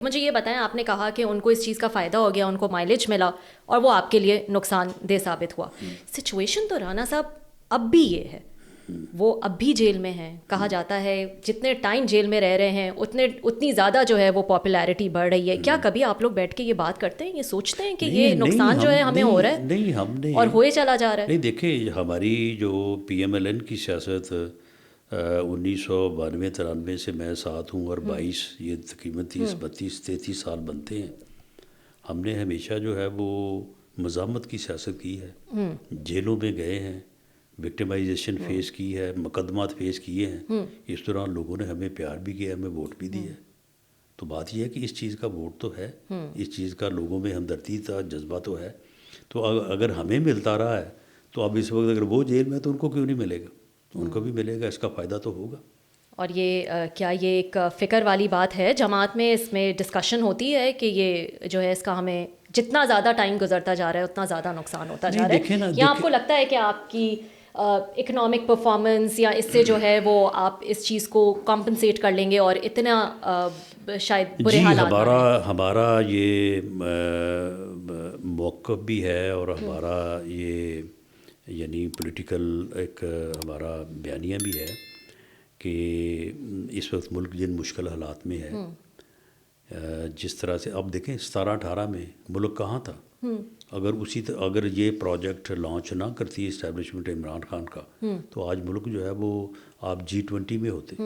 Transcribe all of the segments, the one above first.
مجھے یہ بتائیں، آپ نے کہا کہ ان کو اس چیز کا فائدہ ہو گیا، ان کو مائلیج ملا اور وہ آپ کے لیے نقصان دہ ثابت ہوا. سچویشن تو رانا صاحب اب بھی یہ ہے، وہ اب بھی جیل میں ہیں. کہا جاتا ہے جتنے ٹائم جیل میں رہ رہے ہیں اتنی زیادہ جو ہے وہ پاپولیرٹی بڑھ رہی ہے. کیا کبھی آپ لوگ بیٹھ کے یہ بات کرتے ہیں، یہ سوچتے ہیں کہ یہ نقصان جو ہے ہمیں ہو رہا ہے نہیں ہم نے اور ہوئے چلا جا رہا ہے؟ نہیں دیکھیں، ہماری جو پی ایم ایل این کی سیاست 1992-93 سے میں ساتھ ہوں، اور 22 یہ تقریباً 32-33 سال بنتے ہیں. ہم نے ہمیشہ جو ہے وہ مزاحمت کی سیاست کی ہے، جیلوں میں گئے ہیں، وکٹمائزیشن فیس کی ہے، مقدمات فیس کیے ہیں. اس دوران لوگوں نے ہمیں پیار بھی کیا، ہمیں ووٹ بھی دیا. تو بات یہ ہے کہ اس چیز کا ووٹ تو ہے، اس چیز کا لوگوں میں ہمدردی کا جذبہ تو ہے. تو اگر ہمیں ملتا رہا ہے تو اب اس وقت اگر وہ جیل میں تو ان کو کیوں نہیں ملے گا؟ ان کو بھی ملے گا، اس کا فائدہ تو ہوگا. اور یہ کیا یہ ایک فکر والی بات ہے جماعت میں، اس میں ڈسکشن ہوتی ہے کہ یہ جو ہے اس کا ہمیں جتنا زیادہ ٹائم گزرتا جا رہا ہے اتنا زیادہ نقصان ہوتا جا رہا ہے؟ یا آپ کو لگتا ہے کہ آپ کی اکنامک پرفارمنس یا اس سے جو ہے وہ آپ اس چیز کو کمپنسیٹ کر لیں گے اور اتنا شاید برے حالات نہ ہیں؟ ہمارا یہ موقف بھی ہے، اور ہمارا یہ یعنی پولیٹیکل ایک ہمارا بیانیہ بھی ہے کہ اس وقت ملک جن مشکل حالات میں ہے، جس طرح سے اب دیکھیں 17-18 میں ملک کہاں تھا. اگر یہ پروجیکٹ لانچ نہ کرتی اسٹیبلشمنٹ عمران خان کا، تو آج ملک جو ہے وہ آپ G20 میں ہوتے،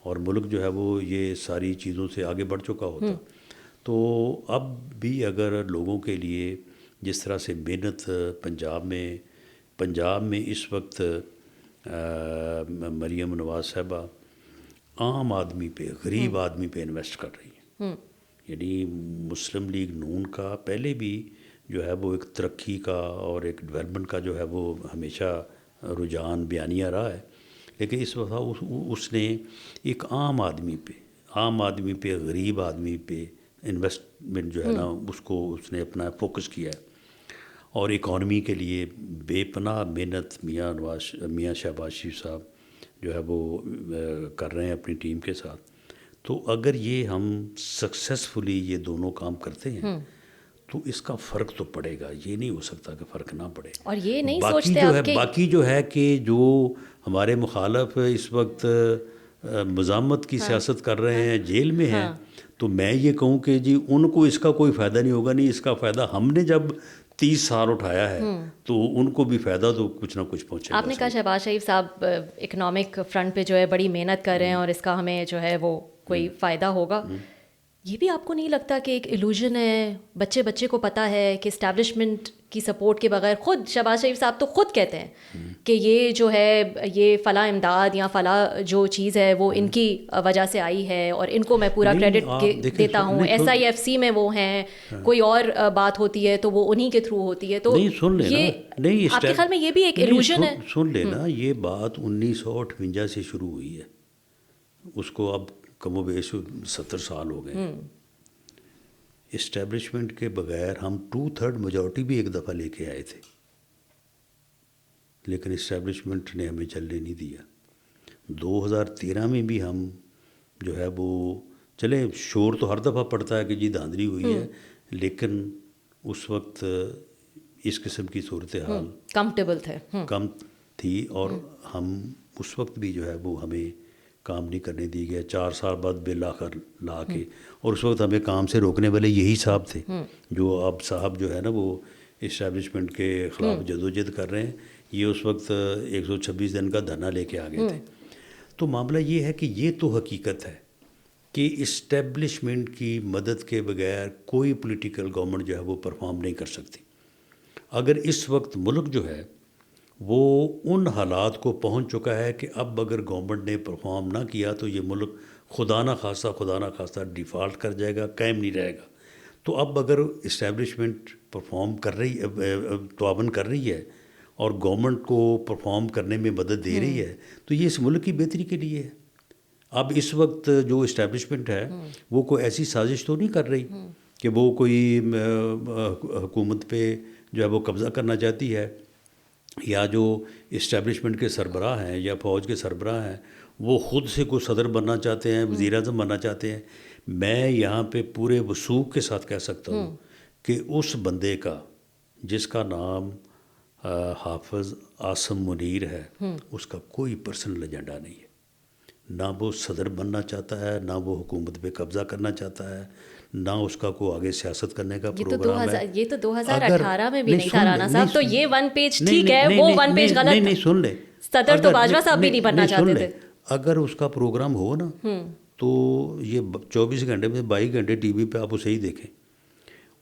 اور ملک جو ہے وہ یہ ساری چیزوں سے آگے بڑھ چکا ہوتا. تو اب بھی اگر لوگوں کے لیے جس طرح سے محنت پنجاب میں اس وقت مریم نواز صاحبہ عام آدمی پہ، غریب آدمی پہ انویسٹ کر رہی ہیں. یعنی مسلم لیگ نون کا پہلے بھی جو ہے وہ ایک ترقی کا اور ایک ڈیولپمنٹ کا جو ہے وہ ہمیشہ رجحان بیانیہ رہا ہے، لیکن اس وقت اس نے ایک عام آدمی پہ غریب آدمی پہ انویسٹمنٹ جو ہے نا اس نے اپنا فوکس کیا ہے. اور اکانومی کے لیے بے پناہ محنت میاں شہباز شریف صاحب جو ہے وہ کر رہے ہیں اپنی ٹیم کے ساتھ. تو اگر یہ ہم سکسیسفلی یہ دونوں کام کرتے ہیں تو اس کا فرق تو پڑے گا، یہ نہیں ہو سکتا کہ فرق نہ پڑے. اور یہ نہیں سوچتے آپ کہ باقی جو ہے کہ جو ہمارے مخالف اس وقت مزاحمت کی سیاست کر رہے ہیں، جیل میں ہیں، تو میں یہ کہوں کہ جی ان کو اس کا کوئی فائدہ نہیں ہوگا. نہیں، اس کا فائدہ ہم نے جب 30 سال اٹھایا ہے تو ان کو بھی فائدہ تو کچھ نہ کچھ پہنچے گا. آپ نے کہا شہباز شریف صاحب اکنامک فرنٹ پہ جو ہے بڑی محنت کر رہے ہیں اور اس کا ہمیں جو ہے وہ کوئی فائدہ ہوگا. یہ بھی آپ کو نہیں لگتا کہ ایک ایلوژن ہے؟ بچے کو پتہ ہے کہ اسٹیبلشمنٹ کی سپورٹ کے بغیر، خود شہباز شریف صاحب تو خود کہتے ہیں کہ یہ جو ہے یہ فلاں امداد یا فلاں جو چیز ہے وہ ان کی وجہ سے آئی ہے اور ان کو میں پورا کریڈٹ دیتا ہوں. SIFC میں وہ ہیں، کوئی اور بات ہوتی ہے تو وہ انہی کے تھرو ہوتی ہے. تو یہ آپ کے خیال میں یہ بھی ایک ایلوژن ہے؟ سن لینا، یہ بات 1958 سے شروع ہوئی ہے، اس کو اب کم و بیش 70 سال ہو گئے. اسٹیبلشمنٹ کے بغیر ہم 2/3 میجورٹی بھی ایک دفعہ لے کے آئے تھے، لیکن اسٹیبلشمنٹ نے ہمیں چلنے نہیں دیا. 2013 میں بھی ہم جو ہے وہ چلے، شور تو ہر دفعہ پڑتا ہے کہ جی دھاندلی ہوئی ہے، لیکن اس وقت اس قسم کی صورتحال کم تھی، اور ہم اس وقت بھی جو ہے وہ ہمیں کام نہیں کرنے دی گیا. 4 سال بعد بل آخر لا کے، اور اس وقت ہمیں کام سے روکنے والے یہی صاحب تھے جو اب صاحب جو ہے نا وہ اسٹیبلشمنٹ کے خلاف جدوجہد کر رہے ہیں. یہ اس وقت 126 دن کا دھرنا لے کے آ گئے تھے. تو معاملہ یہ ہے کہ یہ تو حقیقت ہے کہ اسٹیبلشمنٹ کی مدد کے بغیر کوئی پولیٹیکل گورنمنٹ جو ہے وہ پرفارم نہیں کر سکتی. اگر اس وقت ملک جو ہے وہ ان حالات کو پہنچ چکا ہے کہ اب اگر گورنمنٹ نے پرفارم نہ کیا تو یہ ملک خدا نہ خواستہ ڈیفالٹ کر جائے گا، قائم نہیں رہے گا. تو اب اگر اسٹیبلشمنٹ پرفارم کر رہی تعاون کر رہی ہے اور گورنمنٹ کو پرفارم کرنے میں مدد دے رہی ہے تو یہ اس ملک کی بہتری کے لیے ہے. اب اس وقت جو اسٹیبلشمنٹ ہے وہ کوئی ایسی سازش تو نہیں کر رہی کہ وہ کوئی حکومت پہ جو ہے وہ قبضہ کرنا چاہتی ہے، یا جو اسٹیبلشمنٹ کے سربراہ ہیں یا فوج کے سربراہ ہیں وہ خود سے کوئی صدر بننا چاہتے ہیں، وزیر اعظم بننا چاہتے ہیں. میں یہاں پہ پورے وثوق کے ساتھ کہہ سکتا ہوں کہ اس بندے کا جس کا نام حافظ عاصم منیر ہے، اس کا کوئی پرسنل ایجنڈا نہیں ہے، نہ وہ صدر بننا چاہتا ہے، نہ وہ حکومت پہ قبضہ کرنا چاہتا ہے، نہ اس کا کوئی آگے سیاست کرنے کا پروگرام ہے۔ یہ تو 2018 میں بھی نہیں تھا رانا صاحب، تو یہ ون پیج ٹھیک ہے، وہ ون پیج غلط، نہیں سن لے، صدر تو باجوہ صاحب بھی نہیں بننا چاہتے تھے۔ اگر اس کا پروگرام ہو نا تو یہ 24 گھنٹے میں 22 گھنٹے ٹی وی پہ آپ اسے ہی دیکھیں،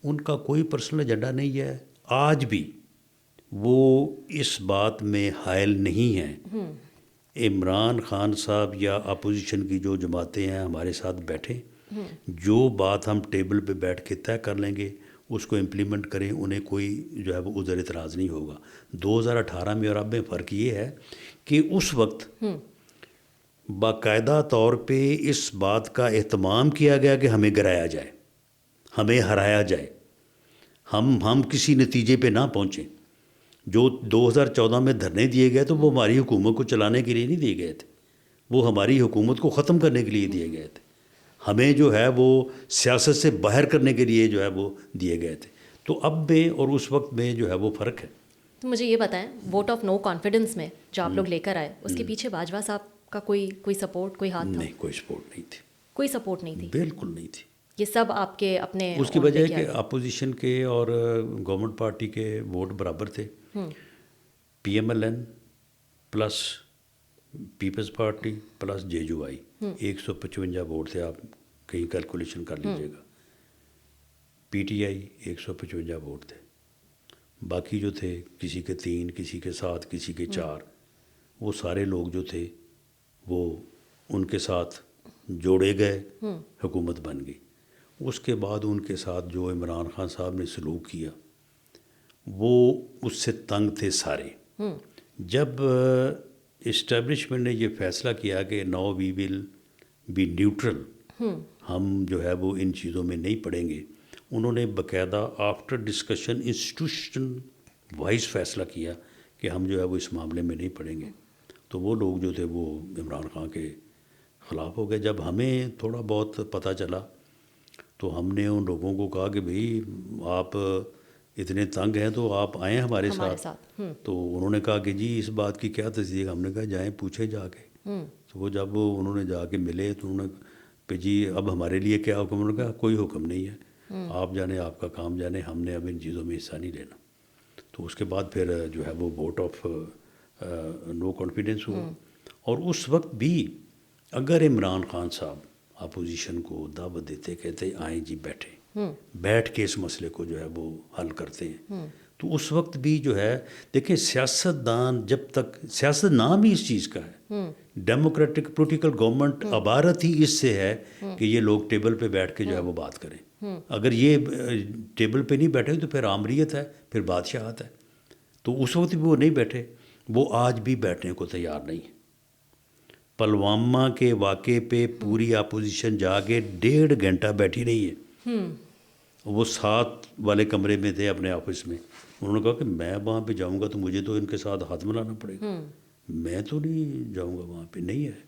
ان کا کوئی پرسنل ایجنڈا نہیں ہے، آج بھی وہ اس بات میں حائل نہیں ہیں۔ عمران خان صاحب یا اپوزیشن کی جو جماعتیں ہیں ہمارے ساتھ بیٹھیں، جو بات ہم ٹیبل پہ بیٹھ کے طے کر لیں گے اس کو امپلیمنٹ کریں، انہیں کوئی جو ہے وہ عذر اعتراض نہیں ہوگا۔ 2018 میں اور اب میں فرق یہ ہے کہ اس وقت باقاعدہ طور پہ اس بات کا اہتمام کیا گیا کہ ہمیں گرایا جائے، ہمیں ہرایا جائے، ہم کسی نتیجے پہ نہ پہنچیں۔ جو 2014 میں دھرنے دیے گئے تو وہ ہماری حکومت کو چلانے کے لیے نہیں دیے گئے تھے، وہ ہماری حکومت کو ختم کرنے کے لیے دیے گئے تھے، ہمیں جو ہے وہ سیاست سے باہر کرنے کے لیے جو ہے وہ دیے گئے تھے۔ تو اب میں اور اس وقت میں جو ہے وہ فرق ہے۔ تو مجھے یہ بتائیں، ووٹ آف نو کانفیڈنس میں جو آپ لوگ لے کر آئے، اس کے پیچھے باجوہ صاحب کا کوئی سپورٹ، کوئی ہاتھ تھا؟ نہیں، کوئی سپورٹ نہیں تھی، کوئی سپورٹ نہیں تھی، بالکل نہیں تھی۔ یہ سب آپ کے اپنے، اس کی وجہ ہے کہ اپوزیشن کے اور گورنمنٹ پارٹی کے ووٹ برابر تھے۔ P M L N plus Peoples Party plus J U I, 155 vote تھے، آپ کہیں کیلکولیشن کر لیجیے گا۔ پی ٹی آئی 155 ووٹ تھے، باقی جو تھے کسی کے 3، کسی کے 7، کسی کے 4، وہ سارے لوگ جو تھے وہ ان کے ساتھ جوڑے گئے، حکومت بن گئی۔ اس کے بعد ان کے ساتھ جو عمران خان صاحب نے سلوک کیا وہ اس سے تنگ تھے سارے۔ جب اسٹیبلشمنٹ نے یہ فیصلہ کیا کہ now we will be neutral, ہم جو ہے وہ ان چیزوں میں نہیں پڑیں گے، انہوں نے باقاعدہ آفٹر ڈسکشن انسٹیٹیوشن وائز فیصلہ کیا کہ ہم جو ہے وہ اس معاملے میں نہیں پڑیں گے۔ تو وہ لوگ جو تھے وہ عمران خان کے خلاف ہو گئے۔ جب ہمیں تھوڑا بہت پتہ چلا تو ہم نے ان لوگوں کو کہا کہ بھئی آپ اتنے تنگ ہیں تو آپ آئیں ہمارے ساتھ۔ تو انہوں نے کہا کہ جی اس بات کی کیا تصدیق، ہم نے کہا جائیں پوچھیں جا کے۔ تو وہ جب انہوں نے جا کے ملے تو انہوں نے کہ جی اب ہمارے لیے کیا حکم، انہوں نے کہا کوئی حکم نہیں ہے، آپ جانے، آپ کا کام جانے، ہم نے اب ان چیزوں میں حصہ نہیں لینا۔ تو اس کے بعد پھر جو ہے وہ ووٹ آف نو کانفیڈنس ہوا۔ اور اس وقت بھی اگر عمران خان صاحب اپوزیشن کو دعوت دیتے، کہتے آئیں جی بیٹھیں، بیٹھ کے اس مسئلے کو جو ہے وہ حل کرتے ہیں، تو اس وقت بھی جو ہے دیکھیں سیاست دان جب تک، سیاست نام ہی اس چیز کا ہے، ڈیموکریٹک پولیٹیکل گورنمنٹ عبارت ہی اس سے ہے کہ یہ لوگ ٹیبل پہ بیٹھ کے جو ہے وہ بات کریں۔ اگر یہ ٹیبل پہ نہیں بیٹھے تو پھر آمریت ہے، پھر بادشاہت ہے۔ تو اس وقت بھی وہ نہیں بیٹھے، وہ آج بھی بیٹھنے کو تیار نہیں ہے۔ پلوامہ کے واقعے پہ پوری اپوزیشن جا کے 1.5 گھنٹہ بیٹھی رہی ہے، وہ 7 والے کمرے میں تھے اپنے آفس میں۔ انہوں نے کہا کہ میں وہاں پہ جاؤں گا تو مجھے تو ان کے ساتھ ہاتھ ملانا پڑے گا، میں تو نہیں جاؤں گا وہاں پہ، نہیں ہے۔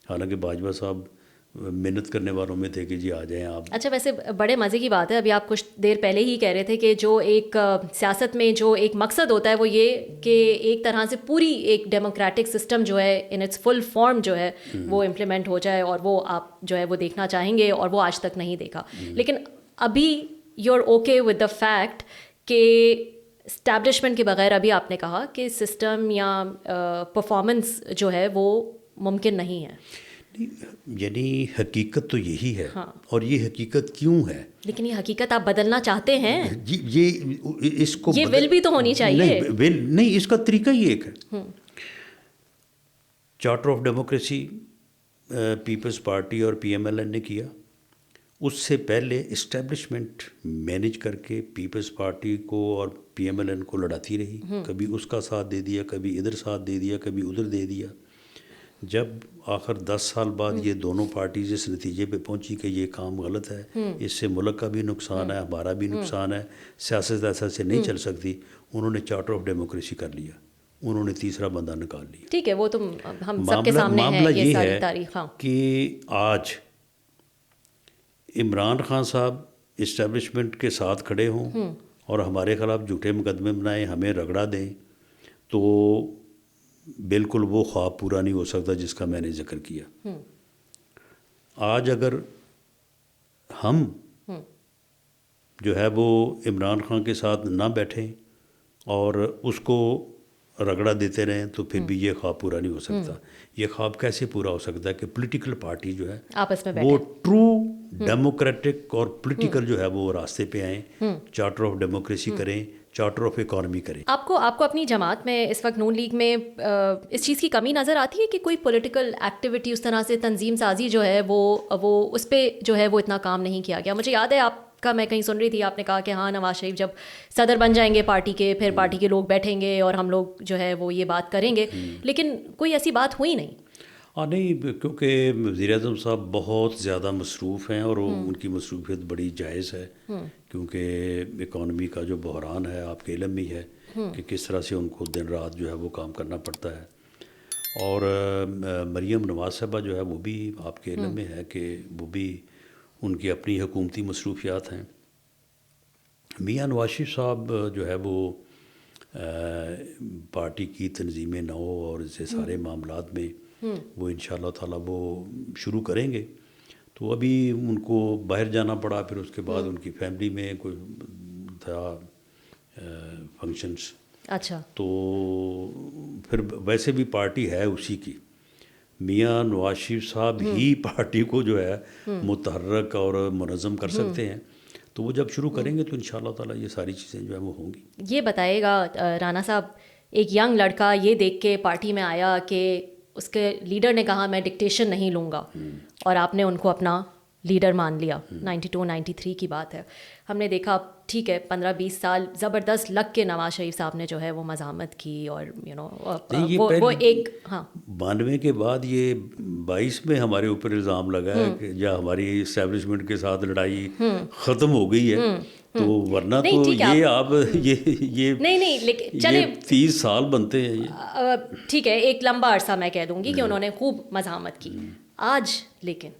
حالانکہ باجوہ صاحب محنت کرنے والوں میں تھے کہ جی آ جائیں آپ۔ اچھا، ویسے بڑے مزے کی بات ہے، ابھی آپ کچھ دیر پہلے ہی کہہ رہے تھے کہ جو ایک سیاست میں جو ایک مقصد ہوتا ہے وہ یہ کہ ایک طرح سے پوری ایک ڈیموکریٹک سسٹم جو ہے ان اٹس فل فارم جو ہے وہ امپلیمنٹ ہو جائے، اور وہ آپ جو ہے وہ دیکھنا چاہیں گے، اور وہ آج تک نہیں دیکھا۔ لیکن ابھی you are okay with the fact کہ اسٹیبلشمنٹ کے بغیر، ابھی آپ نے کہا کہ سسٹم یا پرفارمنس جو ہے وہ ممکن نہیں ہے۔ یعنی حقیقت تو یہی ہے، اور یہ حقیقت کیوں ہے؟ لیکن یہ حقیقت آپ بدلنا چاہتے ہیں، یہ اس کو یہ ول بھی تو ہونی چاہیے۔ نہیں، اس کا طریقہ ہی ایک ہے۔ Charter of Democracy Peoples Party اور پی ایم ایل این نے کیا، اس سے پہلے اسٹیبلشمنٹ مینیج کر کے پیپلز پارٹی کو اور پی ایم ایل این کو لڑاتی رہی، کبھی اس کا ساتھ دے دیا، کبھی ادھر ساتھ دے دیا، کبھی ادھر دے دیا۔ جب آخر 10 سال بعد یہ دونوں پارٹیز اس نتیجے پہ پہنچی کہ یہ کام غلط ہے، اس سے ملک کا بھی نقصان ہے، ہمارا بھی نقصان ہے، سیاست ایسا سے نہیں چل سکتی، انہوں نے چارٹر آف ڈیموکریسی کر لیا، انہوں نے تیسرا بندہ نکال لیا۔ ٹھیک ہے، وہ تو ہم سب کے سامنے ہے یہ ساری تاریخ۔ کہ آج عمران خان صاحب اسٹیبلشمنٹ کے ساتھ کھڑے ہوں اور ہمارے خلاف جھوٹے مقدمے بنائیں، ہمیں رگڑا دیں، تو بالکل وہ خواب پورا نہیں ہو سکتا جس کا میں نے ذکر کیا۔ آج اگر ہم جو ہے وہ عمران خان کے ساتھ نہ بیٹھیں اور اس کو رگڑا دیتے رہیں تو پھر بھی یہ خواب پورا نہیں ہو سکتا۔ یہ خواب کیسے پورا ہو سکتا ہے کہ پولیٹیکل پارٹی جو ہے آپس میں وہ ٹرو ڈیموکریٹک اور پولیٹیکل جو ہے وہ راستے پہ آئیں، چارٹر آف ڈیموکریسی کریں، چارٹر آف اکانومی کریں۔ آپ کو اپنی جماعت میں اس وقت نون لیگ میں اس چیز کی کمی نظر آتی ہے کہ کوئی پولیٹیکل ایکٹیویٹی اس طرح سے تنظیم سازی جو ہے وہ اس پہ جو ہے وہ اتنا کام نہیں کیا گیا؟ مجھے یاد ہے آپ کا، میں کہیں سن رہی تھی، آپ نے کہا کہ ہاں نواز شریف جب صدر بن جائیں گے پارٹی کے، پھر پارٹی کے لوگ بیٹھیں گے اور ہم لوگ جو ہے وہ یہ بات کریں گے، لیکن کوئی ایسی بات ہوئی نہیں۔ نہیں، کیونکہ وزیر اعظم صاحب بہت زیادہ مصروف ہیں اور ان کی مصروفیت بڑی جائز ہے، کیونکہ اکانومی کا جو بحران ہے آپ کے علم میں ہے کہ کس طرح سے ان کو دن رات جو ہے وہ کام کرنا پڑتا ہے۔ اور مریم نواز صاحبہ جو ہے وہ بھی آپ کے علم میں ہے کہ وہ بھی ان کی اپنی حکومتی مصروفیات ہیں۔ میاں نواز شریف صاحب جو ہے وہ پارٹی کی تنظیم نو اور اسے سارے معاملات میں وہ انشاءاللہ تعالیٰ وہ شروع کریں گے۔ تو ابھی ان کو باہر جانا پڑا، پھر اس کے بعد ان کی فیملی میں کوئی تھا فنکشنس، اچھا، تو پھر ویسے بھی پارٹی ہے اسی کی، میاں نواز شریف صاحب ہی پارٹی کو جو ہے متحرک اور منظم کر سکتے ہیں، تو وہ جب شروع کریں گے تو انشاءاللہ تعالیٰ یہ ساری چیزیں جو ہیں وہ ہوں گی۔ یہ بتائیے گا رانا صاحب، ایک ینگ لڑکا یہ دیکھ کے پارٹی میں آیا کہ اس کے لیڈر نے کہا میں ڈکٹیشن نہیں لوں گا، اور آپ نے ان کو اپنا لیڈر مان لیا، 92 93 کی بات ہے۔ ہم نے دیکھا ٹھیک ہے 15-20 سال زبردست لگ کے نواز شریف صاحب نے جو ہے وہ مزاحمت کی، اور وہ ایک 92 کے بعد یہ 22 میں ہمارے اوپر الزام لگا ہے کہ یا ہماری اسٹیبلشمنٹ کے ساتھ لڑائی ختم ہو گئی ہے، تو ورنہ تو یہ آپ یہ نہیں لیکن چلے 30 سال بنتے ہیں یہ، ٹھیک ہے ایک لمبا عرصہ میں کہہ دوں گی کہ انہوں نے خوب مزاحمت کی۔ آج لیکن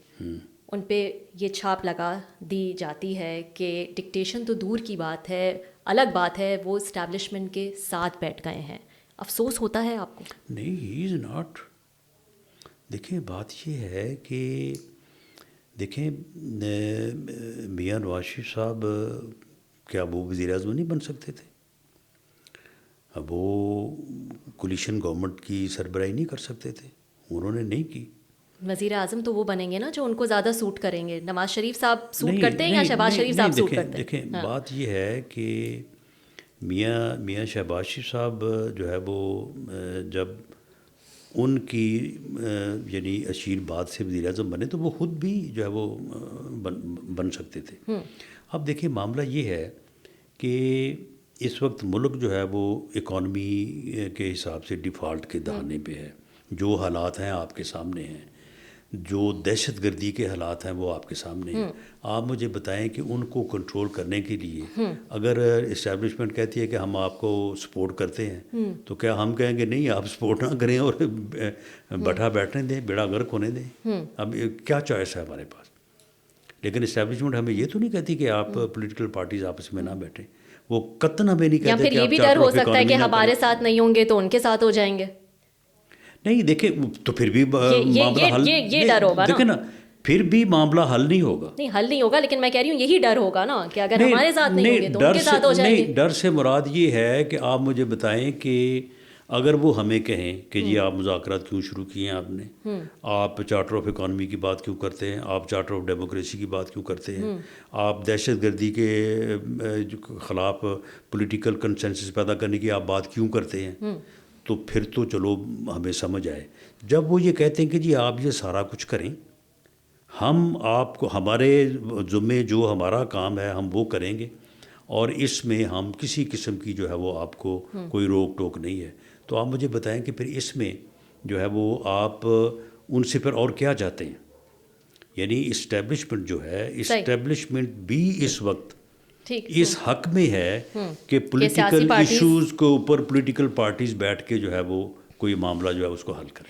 ان پہ یہ چھاپ لگا دی جاتی ہے کہ ڈکٹیشن تو دور کی بات ہے، الگ بات ہے وہ اسٹیبلشمنٹ کے ساتھ بیٹھ گئے ہیں۔ افسوس ہوتا ہے آپ کو؟ نہیں، ہی از ناٹ۔ دیکھیں بات یہ ہے کہ دیکھیں میاں نواز شریف صاحب کیا وہ وزیر اعظم نہیں بن سکتے تھے؟ اب وہ کولیشن گورنمنٹ کی سربراہی نہیں کر سکتے تھے، انہوں نے نہیں کی۔ وزیر اعظم تو وہ بنیں گے نا جو ان کو زیادہ سوٹ کریں گے۔ نواز شریف صاحب سوٹ کرتے ہیں یا شہباز شریف صاحب سوٹ کرتے ہیں؟ دیکھیں بات یہ ہے کہ میاں شہباز شریف صاحب جو ہے وہ جب ان کی یعنی اشیر بعد سے وزیر اعظم بنے تو وہ خود بھی جو ہے وہ بن سکتے تھے۔ اب دیکھیں معاملہ یہ ہے کہ اس وقت ملک جو ہے وہ اکانومی کے حساب سے ڈیفالٹ کے دہانے پہ ہے، جو حالات ہیں آپ کے سامنے ہیں، جو دہشت گردی کے حالات ہیں وہ آپ کے سامنے ہیں۔ آپ مجھے بتائیں کہ ان کو کنٹرول کرنے کے لیے اگر اسٹیبلشمنٹ کہتی ہے کہ ہم آپ کو سپورٹ کرتے ہیں تو کیا ہم کہیں گے نہیں آپ سپورٹ نہ کریں اور بٹھا بیٹھنے دیں، بیڑا غرق ہونے دیں؟ اب کیا چوائس ہے ہمارے پاس؟ لیکن اسٹیبلشمنٹ ہمیں یہ تو نہیں کہتی کہ آپ پولیٹیکل پارٹیز آپس میں نہ بیٹھیں، وہ قطعاً ہمیں نہیں کہتے یا پھر یہ بھی ڈر ہو سکتا ہے کہ ہمارے ساتھ نہیں ہوں گے تو ان کے ساتھ ہو جائیں گے؟ نہیں دیکھیں تو پھر بھی معاملہ حل، یہ ڈر ہوگا دیکھیں نا، پھر بھی معاملہ حل نہیں ہوگا۔ نہیں حل نہیں ہوگا، لیکن میں کہہ رہی ہوں یہی ڈر ہوگا نا کہ اگر ہمارے ساتھ نہیں ہوں گے تو ان کے ساتھ ہو جائیں گے۔ نہیں، ڈر سے مراد یہ ہے کہ آپ مجھے بتائیں کہ اگر وہ ہمیں کہیں کہ جی آپ مذاکرات کیوں شروع کیے ہیں، آپ نے، آپ چارٹر آف اکانومی کی بات کیوں کرتے ہیں، آپ چارٹر آف ڈیموکریسی کی بات کیوں کرتے ہیں، آپ دہشت گردی کے خلاف پولیٹیکل کنسنسس پیدا کرنے کی آپ بات کیوں کرتے ہیں، تو پھر تو چلو ہمیں سمجھ آئے۔ جب وہ یہ کہتے ہیں کہ جی آپ یہ سارا کچھ کریں، ہم آپ کو ہمارے ذمے جو ہمارا کام ہے ہم وہ کریں گے، اور اس میں ہم کسی قسم کی جو ہے وہ آپ کو کوئی روک ٹوک نہیں ہے، تو آپ مجھے بتائیں کہ پھر اس میں جو ہے وہ آپ ان سے پھر اور کیا چاہتے ہیں؟ یعنی اسٹیبلشمنٹ جو ہے، اسٹیبلشمنٹ بھی اس وقت اس حق میں ہے کہ پولیٹیکل ایشوز کے اوپر پولیٹیکل پارٹیز بیٹھ کے جو ہے وہ کوئی معاملہ جو ہے اس کو حل کریں۔